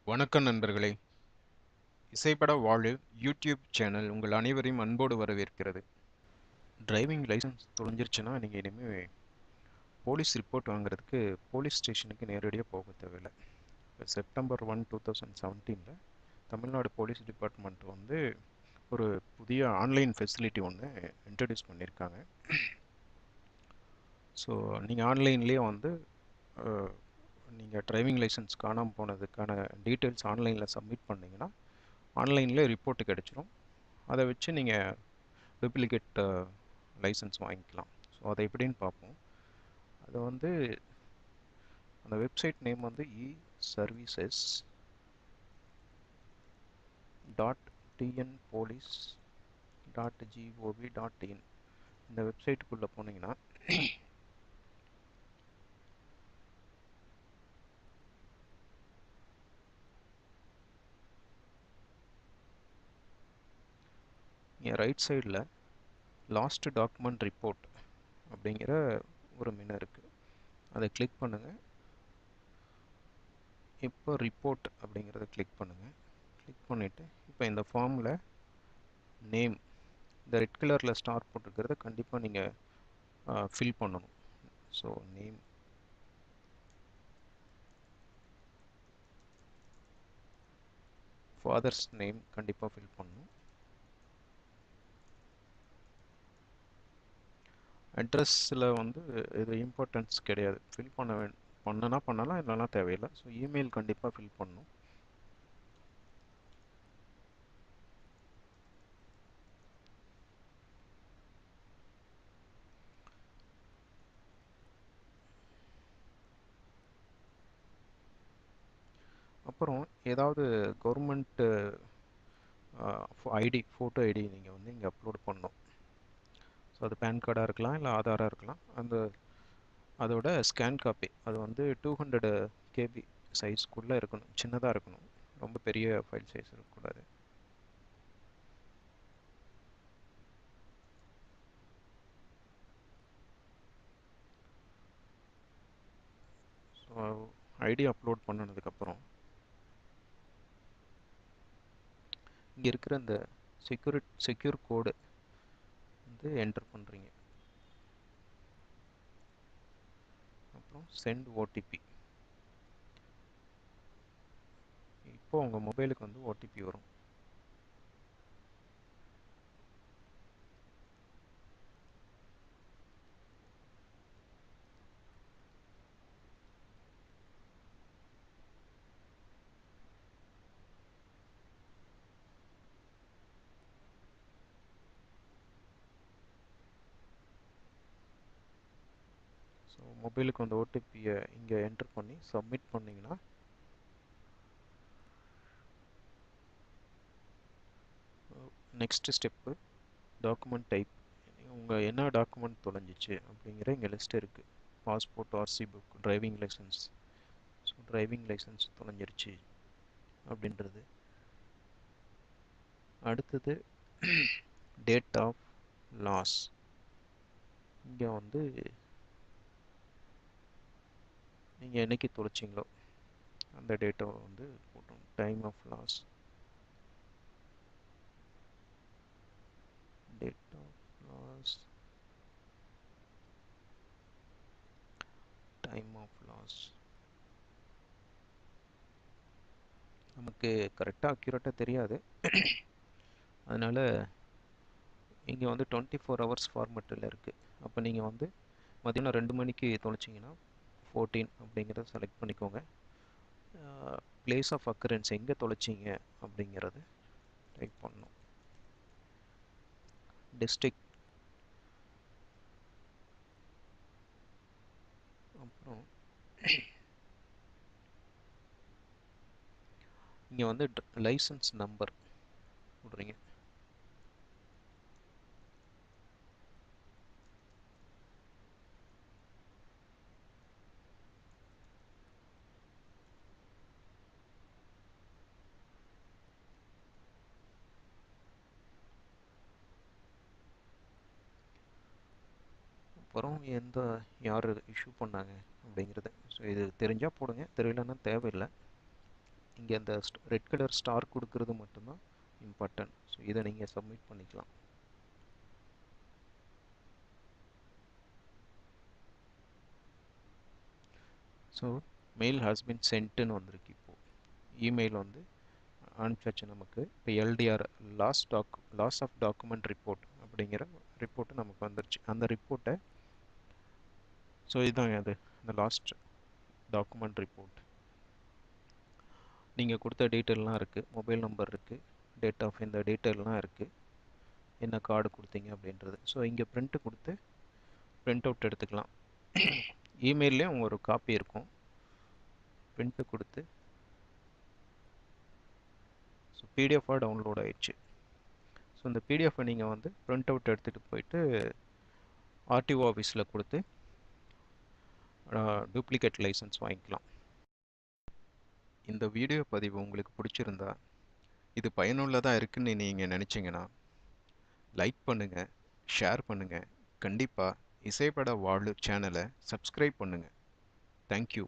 வணக்கம் நண்பர்களே. இசைப்பட வாழு யூடியூப் சேனல் உங்கள் அனைவரையும் அன்போடு வரவேற்கிறது. டிரைவிங் லைசன்ஸ் தொலைஞ்சிருச்சுன்னா நீங்கள் இனிமேல் போலீஸ் ரிப்போர்ட் வாங்குறதுக்கு போலீஸ் ஸ்டேஷனுக்கு நேரடியாக போக தேவையில்லை. இப்போ செப்டம்பர் 2017 தமிழ்நாடு போலீஸ் டிபார்ட்மெண்ட் வந்து ஒரு புதிய ஆன்லைன் ஃபெசிலிட்டி ஒன்று இன்ட்ரடியூஸ் பண்ணியிருக்காங்க. ஸோ நீங்கள் ஆன்லைன்லேயே வந்து நீங்கள் டிரைவிங் லைசன்ஸ் காணாமல் போனதுக்கான டீட்டெயில்ஸ் ஆன்லைனில் சப்மிட் பண்ணிங்கன்னா ஆன்லைனில் ரிப்போர்ட்டு கிடச்சிரும். அதை வச்சு நீங்கள் டூப்ளிகேட் லைசன்ஸ் வாங்கிக்கலாம். ஸோ அதை எப்படின்னு பார்ப்போம். அது வந்து அந்த வெப்சைட் நேம் வந்து eservices.tnpolice.gov.in. இந்த வெப்சைட்டுக்குள்ளே போனீங்கன்னா இங்கே ரைட் சைடில் லாஸ்ட் டாக்குமெண்ட் ரிப்போர்ட் அப்படிங்கிற ஒரு மெனு இருக்குது. அதை கிளிக் பண்ணுங்கள். இப்போ ரிப்போர்ட் அப்படிங்கிறத கிளிக் பண்ணுங்கள். கிளிக் பண்ணிவிட்டு இப்போ இந்த ஃபார்மில் நேம், இந்த ரெட் கலரில் ஸ்டார் போட்டிருக்கிறத கண்டிப்பாக நீங்கள் ஃபில் பண்ணணும். ஸோ நேம், ஃபாதர்ஸ் நேம் கண்டிப்பாக ஃபில் பண்ணணும். அட்ரஸில் வந்து இது இம்பார்ட்டன்ஸ் கிடையாது, ஃபில் பண்ணலாம், இல்லைனா தேவையில்லை. ஸோ இமெயில் கண்டிப்பாக ஃபில் பண்ணணும். அப்புறம் ஏதாவது கவர்மெண்ட் ஐடி, ஃபோட்டோ ஐடி நீங்கள் வந்து இங்கே அப்லோட் பண்ணணும். ஸோ அது பேன் கார்டாக இருக்கலாம், இல்லை ஆதாராக இருக்கலாம். அதோட ஸ்கேன் காப்பி அது வந்து 200 KB சைஸ்க்குள்ளே இருக்கணும், சின்னதாக இருக்கணும், ரொம்ப பெரிய ஃபைல் சைஸ் இருக்கக்கூடாது. ஸோ ஐடி அப்லோட் பண்ணினதுக்கப்புறம் இங்கே இருக்கிற இந்த செக்யூர் கோடு வந்து என்டர் பண்ணுறீங்க. அப்புறம் சென்ட் ஓடிபி. இப்போ உங்கள் மொபைலுக்கு வந்து ஓடிபி வரும். ஸோ மொபைலுக்கு அந்த ஓடிபியை இங்கே என்டர் பண்ணி சப்மிட் பண்ணிங்கன்னா நெக்ஸ்ட் ஸ்டெப்பு டாக்குமெண்ட் டைப். உங்கள் என்ன டாக்குமெண்ட் தொலைஞ்சிச்சு அப்படிங்கிற இங்கே லிஸ்ட் இருக்குது. Passport, RC book, driving licence. So driving licence தொலைஞ்சிருச்சு அப்படின்றது. அடுத்தது டேட் ஆஃப் லாஸ். இங்கே வந்து நீங்கள் என்னைக்கு தொலைச்சிங்களோ அந்த டேட்டை வந்து போட்டோம். Time of loss, date of loss, time of loss. நமக்கு கரெக்டாக அக்யூரேட்டாக தெரியாது, அதனால் இங்கே வந்து 24 ஹவர்ஸ் ஃபார்மெட்டில் இருக்குது. அப்போ நீங்கள் வந்து மதியானம் 2 மணிக்கு தொலைச்சிங்கன்னா 14 அப்படிங்கிறத செலக்ட் பண்ணிக்கோங்க. பிளேஸ் ஆஃப் அக்கரன்ஸ் எங்கே தொலைச்சிங்க அப்படிங்கிறது டைப் பண்ணணும். டிஸ்ட்ரிக்ட், அப்புறம் இங்கே வந்து லைசன்ஸ் நம்பர் கொடுறீங்க. அப்புறம் யார் இஷ்யூ பண்ணாங்க அப்படிங்கிறது. ஸோ இது தெரிஞ்சால் போடுங்க, தெரியலன்னா தேவையில்லை. இங்கே அந்த ரெட் கலர் ஸ்டார் கொடுக்கறது மட்டும்தான் இம்பார்ட்டன்ட். ஸோ இதை நீங்கள் சப்மிட் பண்ணிக்கலாம். ஸோ மெயில் ஹாஸ் பின் சென்ட்டுன்னு வந்திருக்கு. இப்போது இமெயில் வந்து அனுப்பிச்சாச்சு நமக்கு. இப்போ LDR loss of document report அப்படிங்கிற ரிப்போர்ட்டு நமக்கு வந்துருச்சு. அந்த ரிப்போர்ட்டை ஸோ இதுதான் அது இந்த லாஸ்ட் டாக்குமெண்ட் ரிப்போர்ட். நீங்கள் கொடுத்த டீட்டெயிலெலாம் இருக்குது, மொபைல் நம்பர் இருக்குது, டேட் ஆஃப் இந்த டீட்டெயிலெலாம் இருக்குது, என்ன கார்டு கொடுத்தீங்க அப்படின்றது. ஸோ இங்கே பிரிண்ட்டு கொடுத்து பிரிண்ட் அவுட் எடுத்துக்கலாம். இமெயிலே ஒரு காப்பி இருக்கும், பிரிண்ட்டு கொடுத்து ஸோ பிடிஎஃபாக டவுன்லோட் ஆயிடுச்சு. ஸோ இந்த பிடிஎஃபை நீங்கள் வந்து பிரிண்ட் அவுட் எடுத்துகிட்டு போயிட்டு ஆர்டிஓ ஆஃபீஸில் கொடுத்து டூப்ளிகேட் லைசன்ஸ் வாங்கிக்கலாம். இந்த வீடியோ பதிவு உங்களுக்கு பிடிச்சிருந்தா, இது பயனுள்ளதாக இருக்குன்னு நீங்கள் நினச்சிங்கன்னா லைக் பண்ணுங்கள், ஷேர் பண்ணுங்கள். கண்டிப்பாக இசைப்பட வாழ்வு சேனலை சப்ஸ்கிரைப் பண்ணுங்கள். தேங்க்யூ.